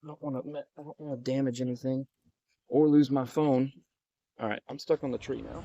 I don't want to damage anything or lose my phone. All right, I'm stuck on the tree now.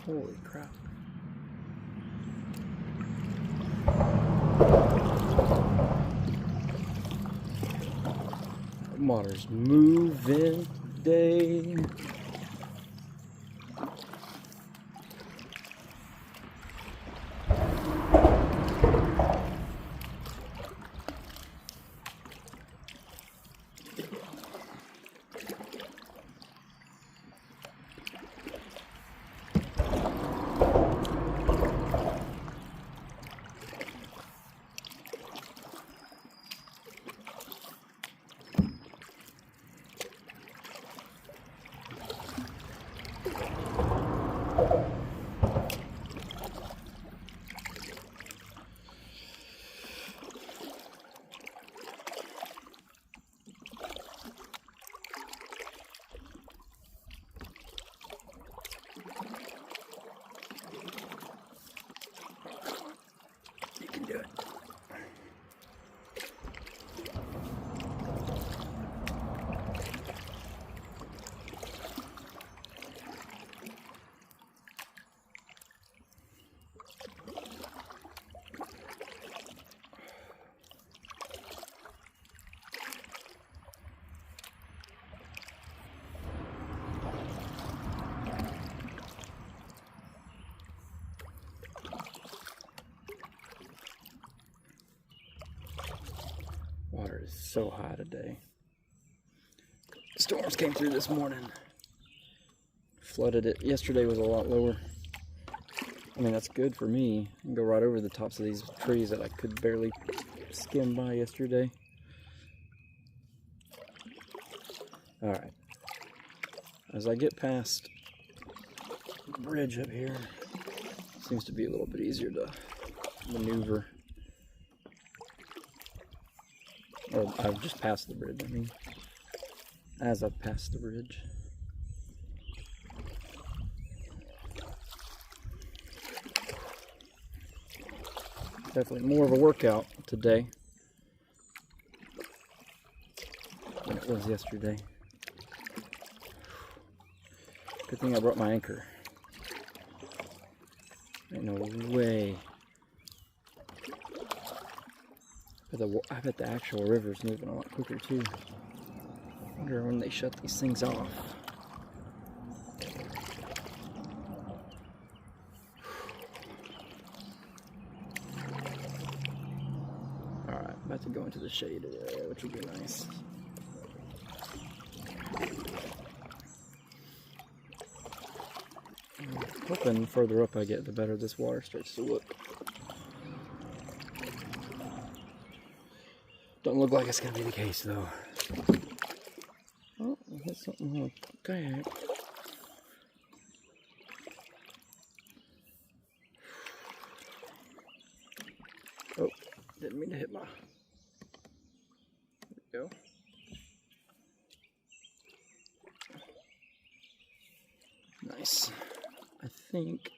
Holy crap. Water's moving today. You can do it. Water is so high today. Storms came through this morning. Flooded it. Yesterday was a lot lower. I mean, that's good for me. I can go right over the tops of these trees that I could barely skim by yesterday. Alright. As I get past the bridge up here, it seems to be a little bit easier to maneuver. Oh, I've just passed the bridge, I mean. As I've passed the bridge. Definitely more of a workout today than it was yesterday. Good thing I brought my anchor. Ain't no way. I bet the actual river's moving a lot quicker too. I wonder when they shut these things off. Alright, about to go into the shade area, which would be nice. I'm hoping the further up I get, the better this water starts to look. Don't look like it's going to be the case, though. Oh, I hit something on a kayak. Oh, didn't mean to hit my... There we go. nice. I think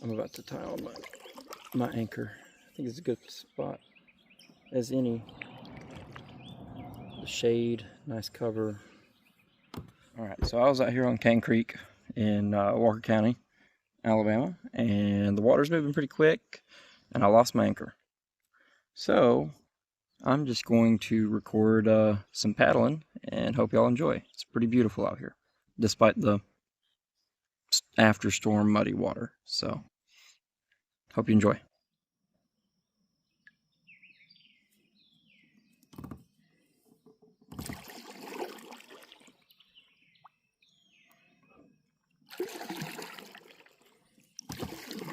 I'm about to tie on my anchor. I think it's a good spot as any. The shade, nice cover. Alright, so I was out here on Cane Creek in Walker County, Alabama, and the water's moving pretty quick, and I lost my anchor. So I'm just going to record some paddling and hope y'all enjoy. It's pretty beautiful out here, despite the after storm muddy water. So hope you enjoy.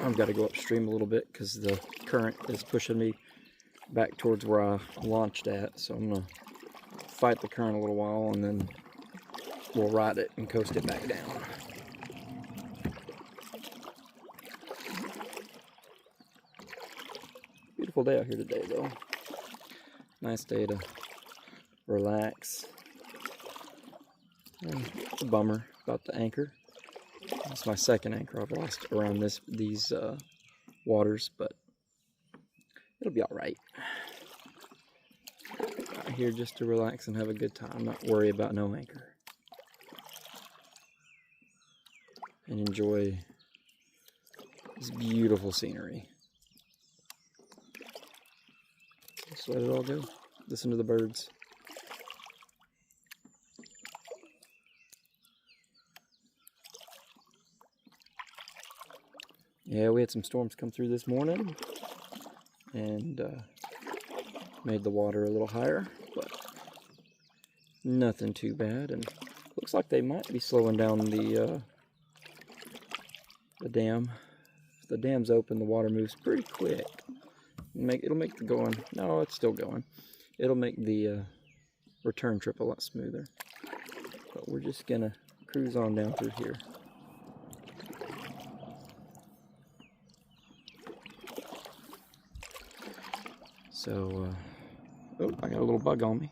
I've got to go upstream a little bit because the current is pushing me back towards where I launched at. So I'm going to fight the current a little while and then we'll ride it and coast it back down. Beautiful day out here today though. Nice day to relax. It's a bummer about the anchor. It's my second anchor I've lost around these waters, but it'll be all right. Out here just to relax and have a good time, not worry about no anchor. And enjoy this beautiful scenery. Just let it all go. Listen to the birds. Yeah, we had some storms come through this morning and made the water a little higher, but nothing too bad. And looks like they might be slowing down the dam. If the dam's open, the water moves pretty quick. It'll make the going. No, it's still going. It'll make the return trip a lot smoother. But we're just gonna cruise on down through here. So, oh, I got a little bug on me.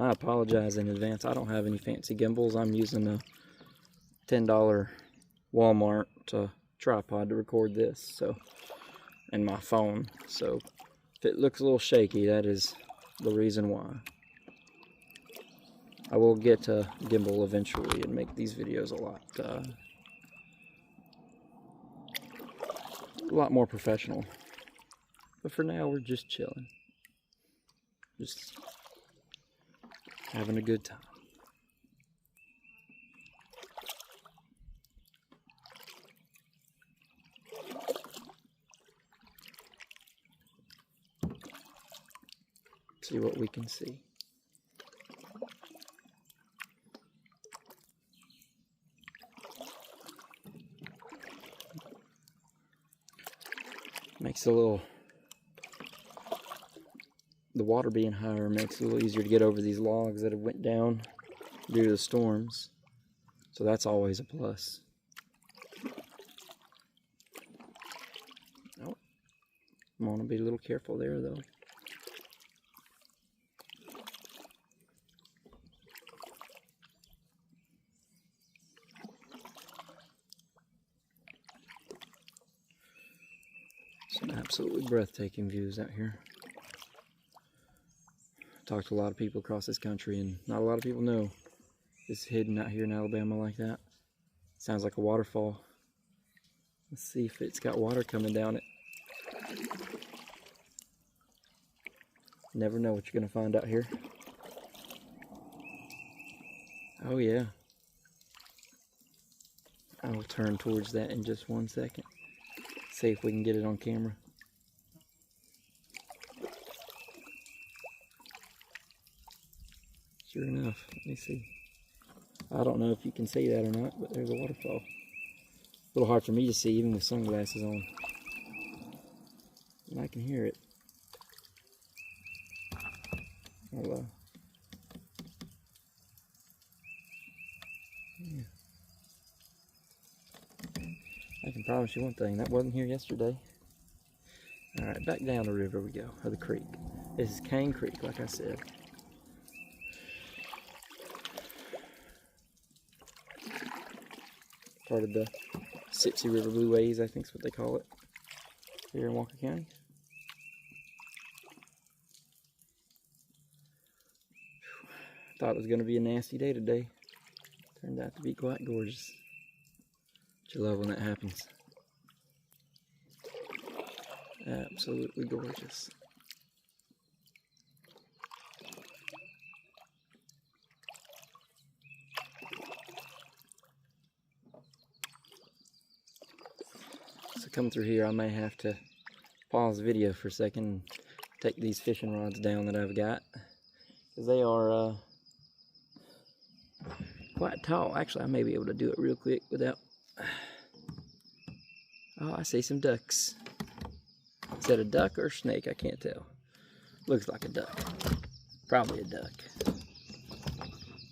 I apologize in advance. I don't have any fancy gimbals. I'm using a $10 Walmart tripod to record this, so, and my phone. So if it looks a little shaky, that is the reason why. I will get a gimbal eventually and make these videos a lot more professional. But for now, we're just chilling. Just having a good time. See what we can see. Makes the water being higher makes it a little easier to get over these logs that have went down due to the storms. So that's always a plus. Oh, I want to be a little careful there though. Some absolutely breathtaking views out here. Talked to a lot of people across this country, and not a lot of people know it's hidden out here in Alabama like that. Sounds like a waterfall. Let's see if it's got water coming down it. Never know what you're going to find out here. Oh yeah. I will turn towards that in just 1 second. See if we can get it on camera. Sure enough, let me see. I don't know if you can see that or not, but there's a waterfall. A little hard for me to see even with sunglasses on. And I can hear it. I'll, yeah. I can promise you one thing, that wasn't here yesterday. Alright, back down the river we go, or the creek. This is Cane Creek, like I said. Part of the Sipsey River Blueways, I think is what they call it, here in Walker County. Thought it was going to be a nasty day today. Turned out to be quite gorgeous. But you love when that happens. Absolutely gorgeous. So coming through here, I may have to pause the video for a second and take these fishing rods down that I've got, because they are quite tall. Actually, I may be able to do it real quick without... Oh, I see some ducks. Is that a duck or a snake? I can't tell. Looks like a duck. Probably a duck.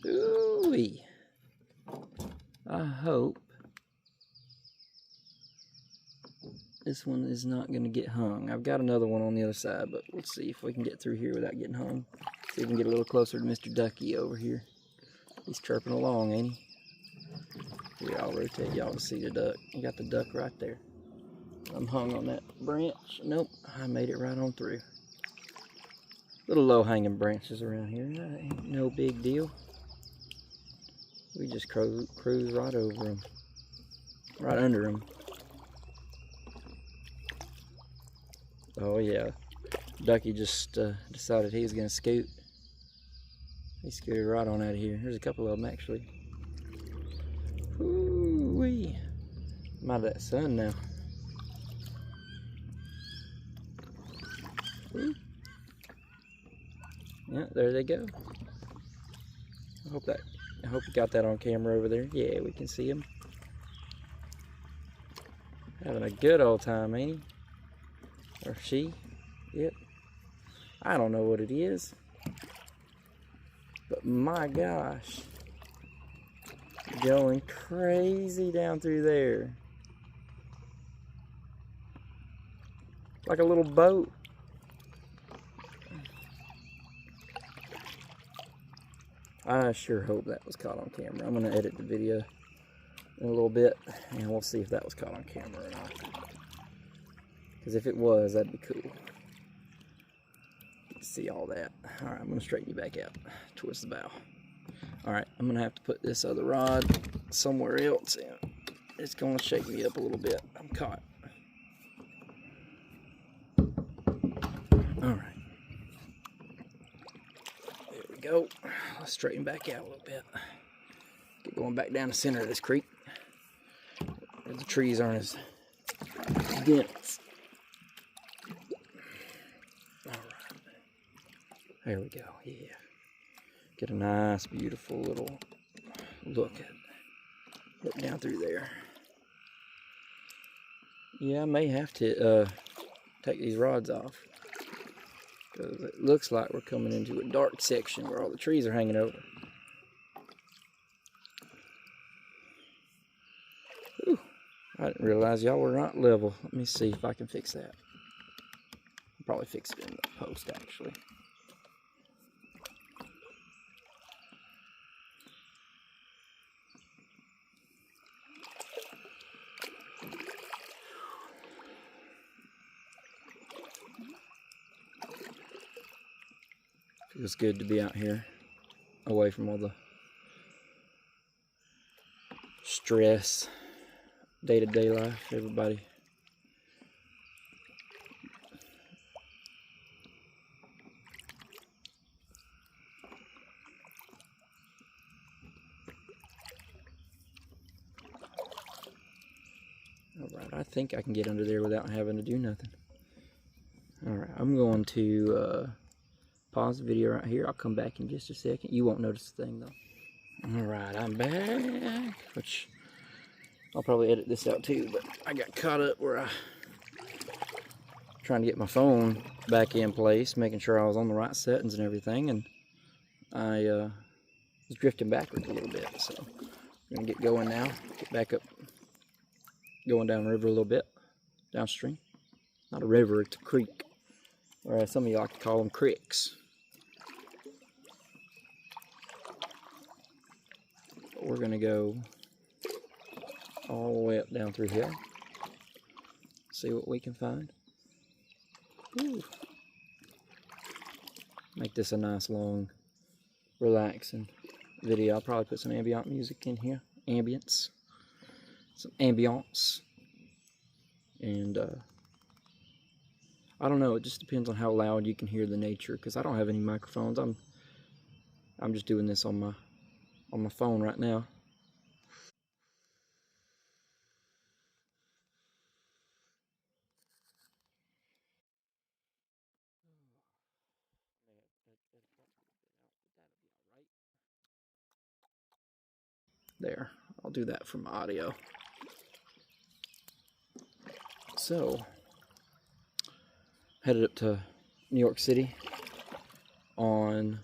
Ooh-wee. I hope this one is not going to get hung. I've got another one on the other side, but we'll see if we can get through here without getting hung. See if we can get a little closer to Mr. Ducky over here. He's chirping along, ain't he? Here, I'll rotate y'all to see the duck. You got the duck right there. I'm hung on that branch. Nope, I made it right on through. Little low-hanging branches around here. That ain't no big deal. We just cruise right over them. Right under them. Oh yeah, Ducky just decided he was going to scoot. He scooted right on out of here. There's a couple of them actually. Ooh-wee. I'm out of that sun now. Ooh. Yeah, there they go. I hope you got that on camera over there. Yeah, we can see him. Having a good old time, ain't he? Or she? Yep. I don't know what it is. But my gosh. Going crazy down through there. Like a little boat. I sure hope that was caught on camera. I'm going to edit the video in a little bit, and we'll see if that was caught on camera or not. Because if it was, that'd be cool. See all that. Alright, I'm going to straighten you back out towards the bow. Alright, I'm going to have to put this other rod somewhere else, and it's going to shake me up a little bit. I'm caught. Alright. There we go. Let's straighten back out a little bit. Get going back down the center of this creek. The trees aren't as dense. Alright. There we go, yeah. Get a nice, beautiful little look down through there. Yeah, I may have to take these rods off, because it looks like we're coming into a dark section where all the trees are hanging over. Ooh, I didn't realize y'all were not level. Let me see if I can fix that. I'll probably fix it in the post, actually. Feels good to be out here, away from all the stress, day-to-day life, everybody. Alright, I think I can get under there without having to do nothing. Alright, I'm going to pause the video right here. I'll come back in just a second. You won't notice a thing though. Alright, I'm back. Which I'll probably edit this out too, but I got caught up where I trying to get my phone back in place, making sure I was on the right settings and everything, and I was drifting backwards a little bit. So I'm gonna get going now. Get back up going down the river a little bit, downstream. Not a river, it's a creek. Or as some of you like to call them, creeks. But we're gonna go all the way up down through here. See what we can find. Ooh. Make this a nice long relaxing video. I'll probably put some ambient music in here. Some ambiance. And I don't know, it just depends on how loud you can hear the nature, because I don't have any microphones. I'm just doing this on my phone right now. There, I'll do that from audio. So, headed up to New York City on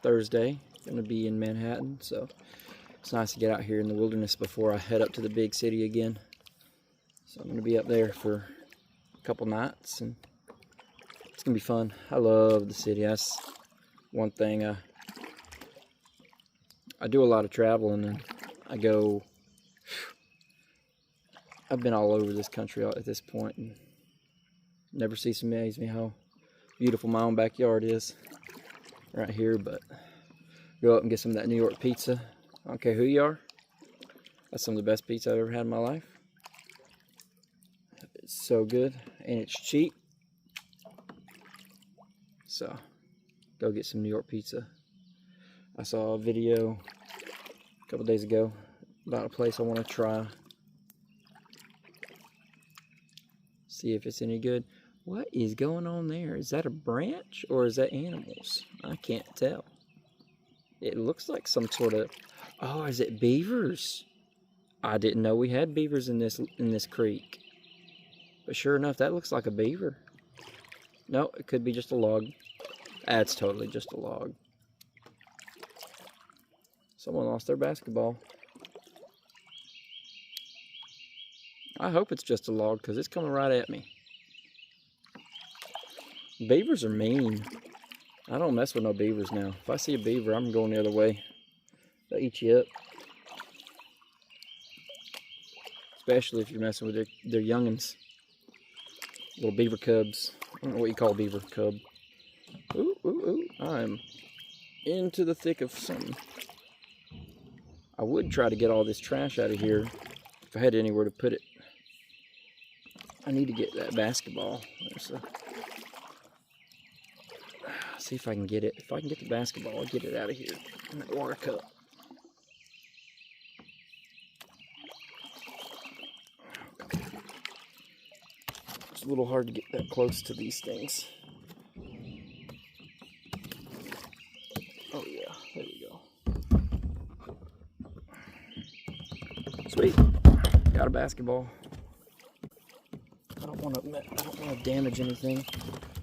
Thursday. Gonna be in Manhattan, so it's nice to get out here in the wilderness before I head up to the big city again. So I'm gonna be up there for a couple nights, and it's gonna be fun. I love the city. That's one thing. I do a lot of traveling, and I've been all over this country at this point, and never cease to amaze me how beautiful my own backyard is right here. But go up and get some of that New York pizza. I don't care who you are. That's some of the best pizza I've ever had in my life. It's so good, and it's cheap. So, go get some New York pizza. I saw a video a couple days ago about a place I want to try. See if it's any good. What is going on there? Is that a branch or is that animals? I can't tell. It looks like some sort of... Oh, is it beavers? I didn't know we had beavers in this creek. But sure enough, that looks like a beaver. No, it could be just a log. That's totally just a log. Someone lost their basketball. I hope it's just a log, because it's coming right at me. Beavers are mean. I don't mess with no beavers now. If I see a beaver, I'm going the other way. They'll eat you up. Especially if you're messing with their youngins. Little beaver cubs. I don't know what you call a beaver cub. Ooh, ooh, ooh. I'm into the thick of something. I would try to get all this trash out of here if I had anywhere to put it. I need to get that basketball. See if I can get it. If I can get the basketball, I'll get it out of here in that water cup. It's a little hard to get that close to these things. Oh yeah, there we go. Sweet, got a basketball. I don't want to damage anything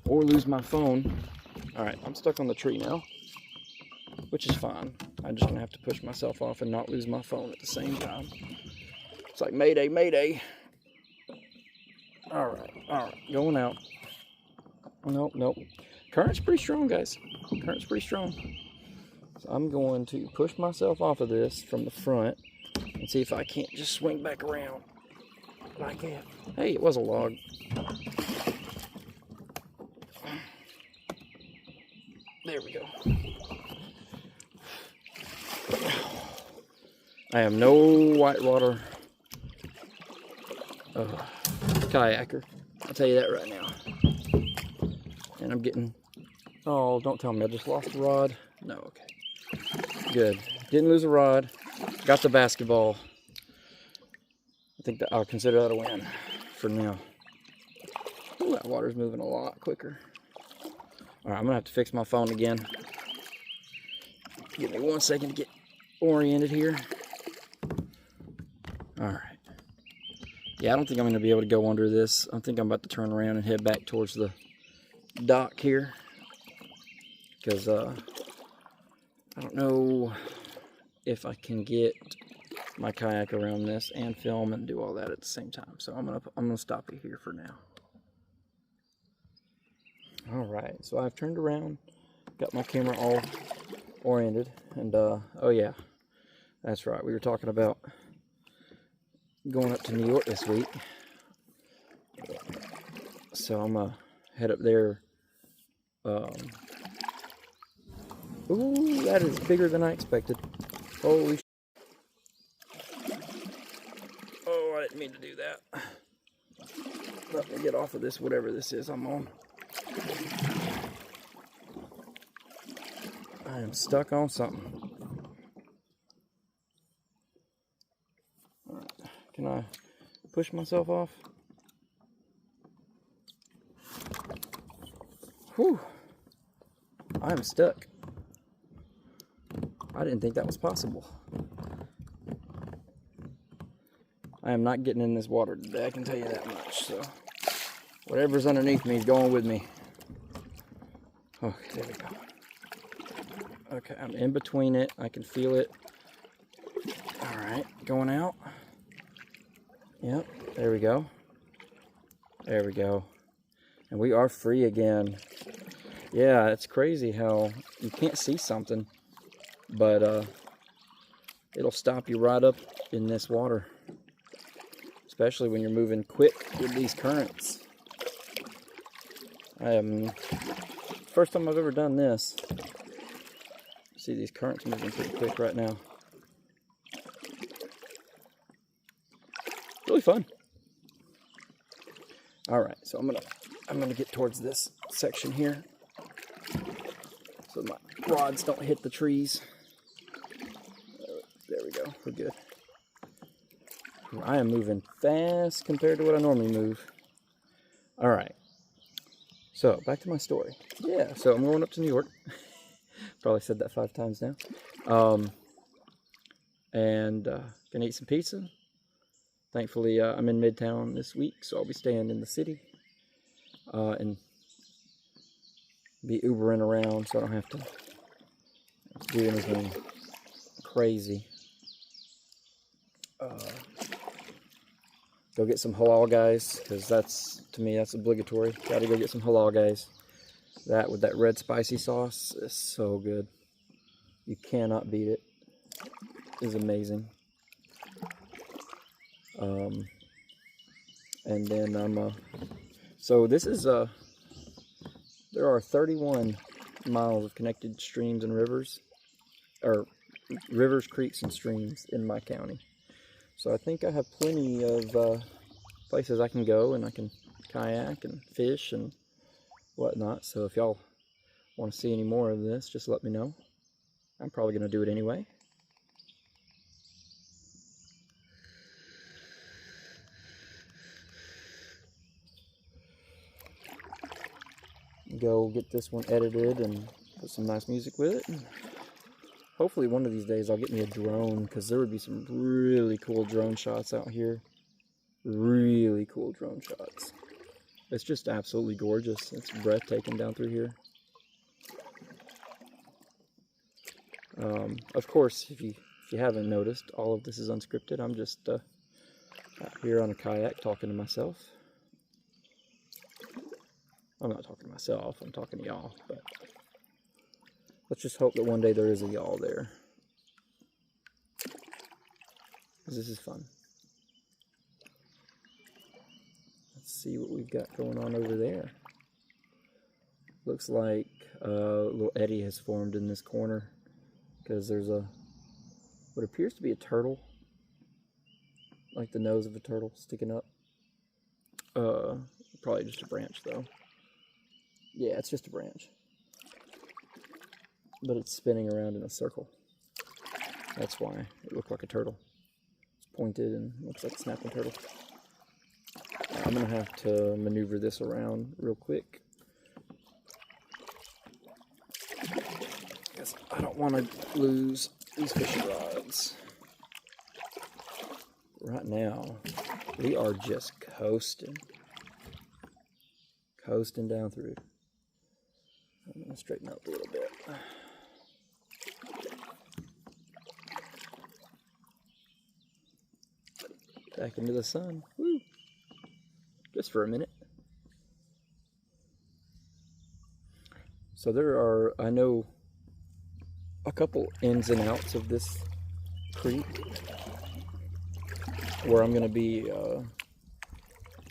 or lose my phone. All right, I'm stuck on the tree now, which is fine. I'm just gonna have to push myself off and not lose my phone at the same time. It's like Mayday, Mayday. All right, going out. Nope. Current's pretty strong, guys. Current's pretty strong. So I'm going to push myself off of this from the front and see if I can't just swing back around. But I can. Hey, it was a log. There we go. I am no whitewater kayaker. I'll tell you that right now. And I'm getting... Oh, don't tell me I just lost the rod. No, okay. Good. Didn't lose a rod. Got the basketball. I think that I'll consider that a win for now. Ooh, that water's moving a lot quicker. Alright, I'm going to have to fix my phone again. Give me 1 second to get oriented here. Alright. Yeah, I don't think I'm going to be able to go under this. I think I'm about to turn around and head back towards the dock here. Because, I don't know if I can get my kayak around this and film and do all that at the same time. So I'm gonna stop it here for now. All right, so I've turned around, got my camera all oriented, and oh yeah, that's right. We were talking about going up to New York this week, so I'm gonna head up there. Ooh, that is bigger than I expected. Holy! Oh, I didn't mean to do that. Let me get off of this, whatever this is I'm on. I am stuck on something. All right. Can I push myself off? Whew. I'm stuck. I didn't think that was possible. I am not getting in this water today, I can tell you that much. So, whatever's underneath me is going with me. Okay, there we go. Okay, I'm in between it. I can feel it. All right, going out. Yep, there we go. There we go. And we are free again. Yeah, it's crazy how you can't see something, but it'll stop you right up in this water, especially when you're moving quick with these currents. First time I've ever done this. See, these currents moving pretty quick right now. Really fun. All right, so I'm gonna get towards this section here, so my rods don't hit the trees. There we go. We're good. I am moving fast compared to what I normally move. All right. So back to my story. Yeah. So I'm going up to New York. Probably said that 5 times now. Gonna eat some pizza. Thankfully, I'm in Midtown this week, so I'll be staying in the city and be Ubering around, so I don't have to do anything crazy. Go get some halal guys, because to me that's obligatory. Gotta go get some halal guys. That with that red spicy sauce is so good. You cannot beat it. It's amazing. And then so this is there are 31 miles of connected streams and rivers, or rivers, creeks, and streams in my county. So I think I have plenty of places I can go, and I can kayak and fish and whatnot. So if y'all want to see any more of this, just let me know. I'm probably going to do it anyway. Go get this one edited and put some nice music with it. And hopefully one of these days I'll get me a drone, because there would be some really cool drone shots out here. Really cool drone shots. It's just absolutely gorgeous. It's breathtaking down through here. Of course, if you haven't noticed, all of this is unscripted. I'm just out here on a kayak talking to myself. I'm not talking to myself, I'm talking to y'all, but let's just hope that one day there is a y'all there, because this is fun. Let's see what we've got going on over there. Looks like a little eddy has formed in this corner, because there's what appears to be a turtle, like the nose of a turtle sticking up. Probably just a branch though. Yeah, it's just a branch, but it's spinning around in a circle. That's why it looked like a turtle. It's pointed and looks like a snapping turtle. I'm gonna have to maneuver this around real quick, because I don't want to lose these fishing rods. Right now, we are just coasting down through. I'm going to straighten up a little bit. back into the sun. Woo! Just for a minute. So there are, I know, a couple ins and outs of this creek where I'm going to be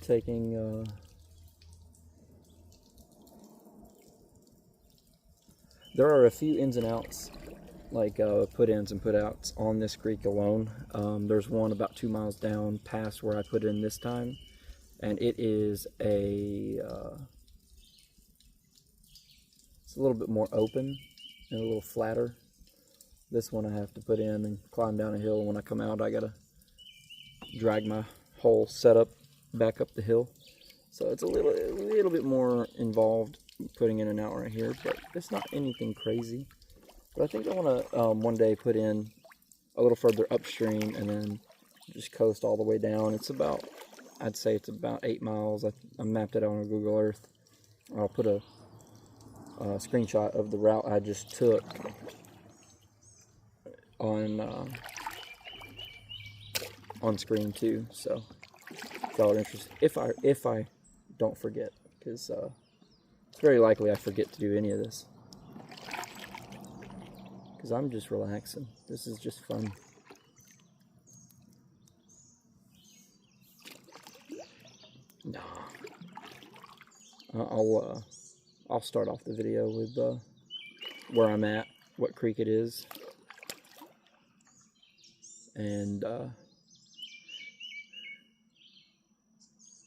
taking there are a few ins and outs, like put-ins and put-outs on this creek alone. There's one about 2 miles down past where I put in this time, and it is it's a little bit more open and a little flatter. This one I have to put in and climb down a hill. When I come out, I gotta drag my whole setup back up the hill. So it's a little bit more involved putting in and out right here, but it's not anything crazy. But I think I want to one day put in a little further upstream and then just coast all the way down. It's about, I'd say it's about 8 miles. I mapped it out on Google Earth. I'll put a screenshot of the route I just took on screen too. So if y'all are interested, if I don't forget, because it's very likely I forget to do any of this, because I'm just relaxing. This is just fun. Nah. I'll start off the video with where I'm at, what creek it is, and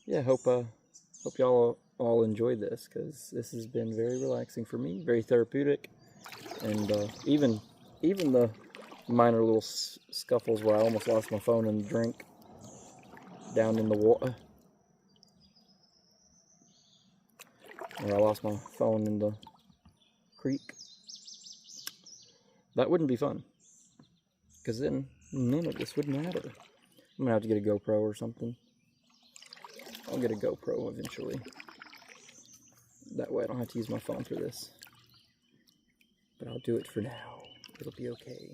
yeah, hope y'all all enjoyed this, because this has been very relaxing for me, very therapeutic, and even the minor little scuffles where I almost lost my phone in the drink down in the water, where I lost my phone in the creek, that wouldn't be fun, because then none of this would matter. I'm gonna have to get a GoPro or something. I'll get a GoPro eventually. That way I don't have to use my phone for this. But I'll do it for now. It'll be okay.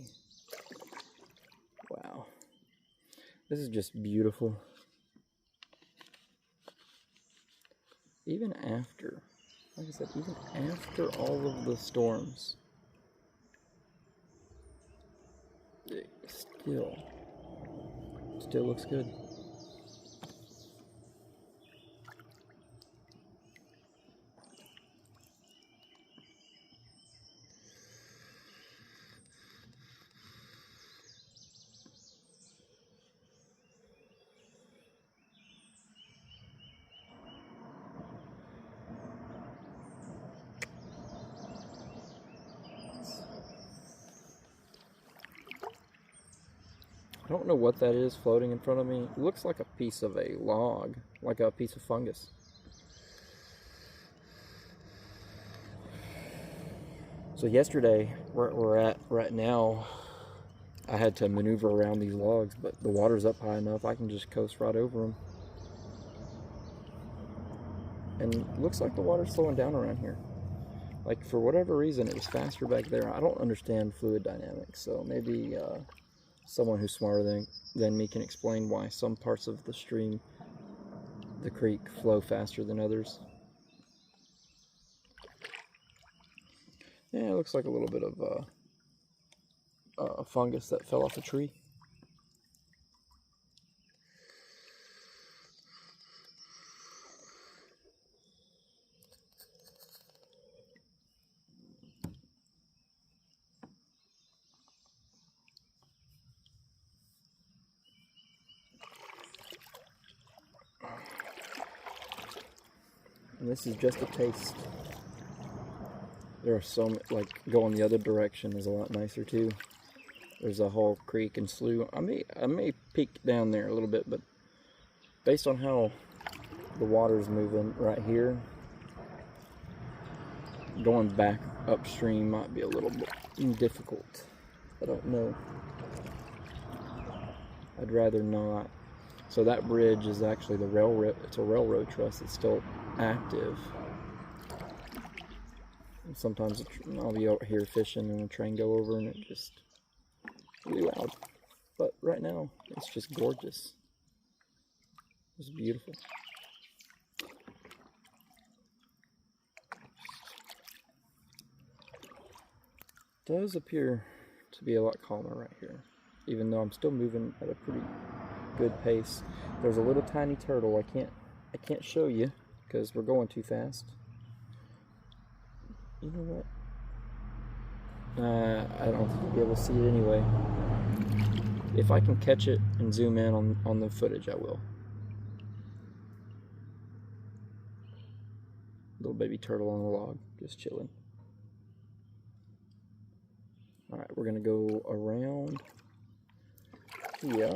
Wow. This is just beautiful. Even after, like I said, even after all of the storms, it still looks good. I don't know what that is floating in front of me. It looks like a piece of a log, like a piece of fungus. So yesterday, where we're at right now, I had to maneuver around these logs, but the water's up high enough I can just coast right over them. And it looks like the water's slowing down around here. Like, for whatever reason, it was faster back there. I don't understand fluid dynamics, so maybe someone who's smarter than me can explain why some parts of the stream, the creek, flow faster than others. Yeah, it looks like a little bit of fungus that fell off a tree. And this is just a taste. There are some, like, going the other direction is a lot nicer too. There's a whole creek and slough. I may peek down there a little bit, but based on how the water's moving right here, going back upstream might be a little bit difficult. I don't know. I'd rather not. So that bridge is actually the railroad. It's a railroad truss. It's still active. And sometimes I'll be out here fishing and a train go over and it just really loud. But right now it's just gorgeous. It's beautiful. Does appear to be a lot calmer right here, even though I'm still moving at a pretty good pace. There's a little tiny turtle. I can't show you because we're going too fast. You know what? I don't think you'll be able to see it anyway. If I can catch it and zoom in on the footage, I will. Little baby turtle on the log, just chilling. Alright, we're gonna go around here.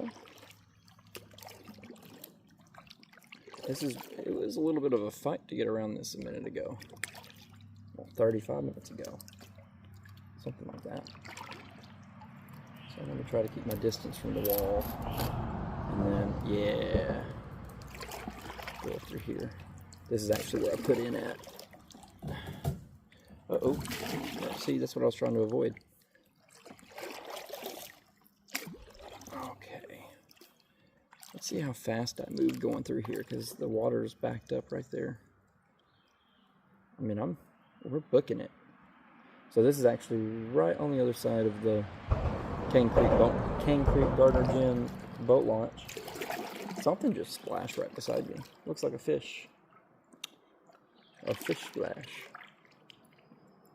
It was a little bit of a fight to get around this a minute ago. Well, 35 minutes ago. Something like that. So I'm going to try to keep my distance from the wall. And then, yeah, go through here. This is actually where I put in at. Uh-oh. See, that's what I was trying to avoid. Okay. Let's see how fast I move going through here, because the water is backed up right there. I mean, we're booking it. So this is actually right on the other side of the Cane Creek Gardner Gym boat launch. Something just splashed right beside me. Looks like a fish. A fish splash.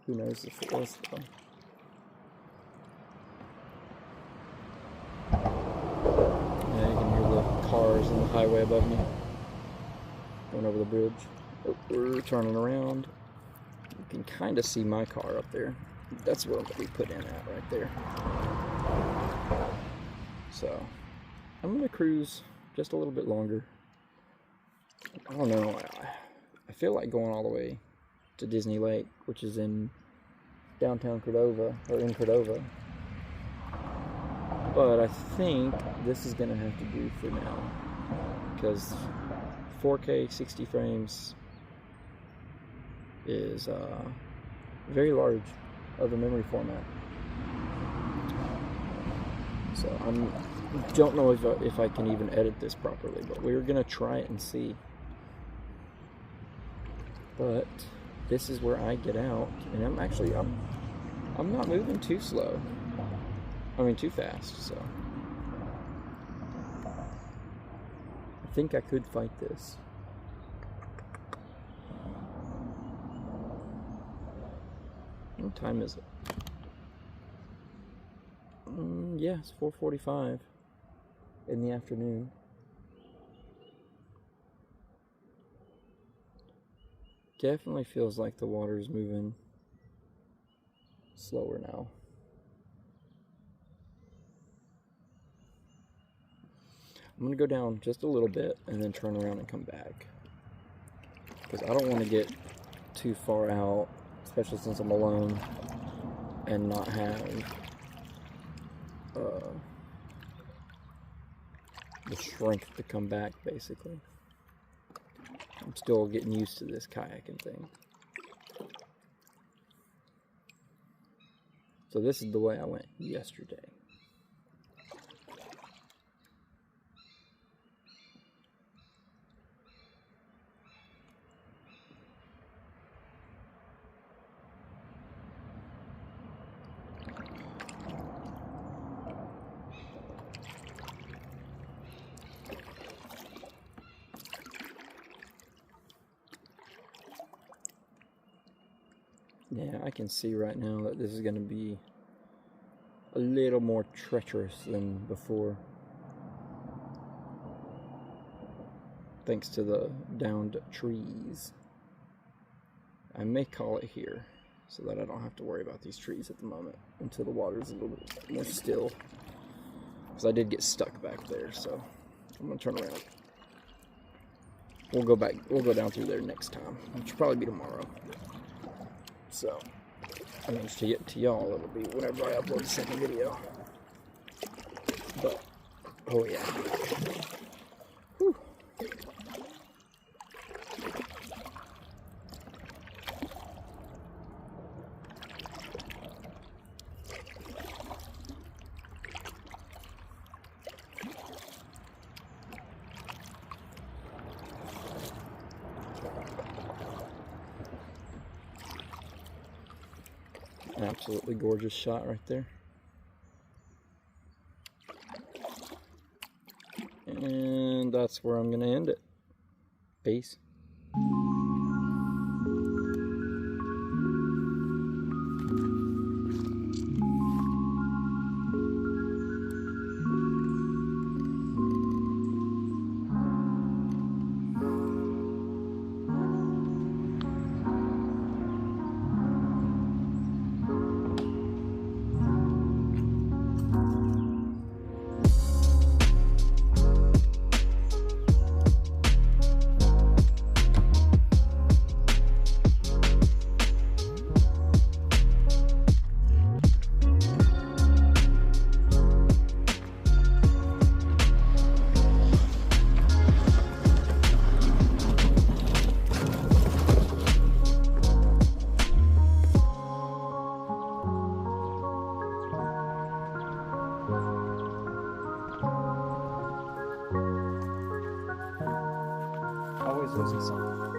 Who knows if it was though. Yeah, you can hear the cars on the highway above me. Going over the bridge. Oh, we're turning around. You can kind of see my car up there. That's where we put in at right there. So I'm going to cruise just a little bit longer. I don't know. I feel like going all the way to Disney Lake, which is in downtown Cordova, or in Cordova. But I think this is going to have to do for now, because 4K 60 frames is very large of a memory format. So I don't know if I can even edit this properly, but we're gonna try it and see. But this is where I get out, and I'm not moving too slow. I mean too fast, so I think I could fight this. What time is it? Yeah, it's 4:45 in the afternoon. Definitely feels like the water is moving slower now. I'm going to go down just a little bit and then turn around and come back, because I don't want to get too far out, especially since I'm alone, and not have the strength to come back, basically. I'm still getting used to this kayaking thing. So this is the way I went yesterday. Yeah, I can see right now that this is going to be a little more treacherous than before, thanks to the downed trees. I may call it here so that I don't have to worry about these trees at the moment until the water's a little bit more still, because I did get stuck back there. So I'm going to turn around. We'll go down through there next time, which will probably be tomorrow. So, I mean, to y'all, it'll be whenever I upload the second video. But, oh yeah. Whew. Absolutely gorgeous shot right there. And that's where I'm going to end it. Peace. Always losing something.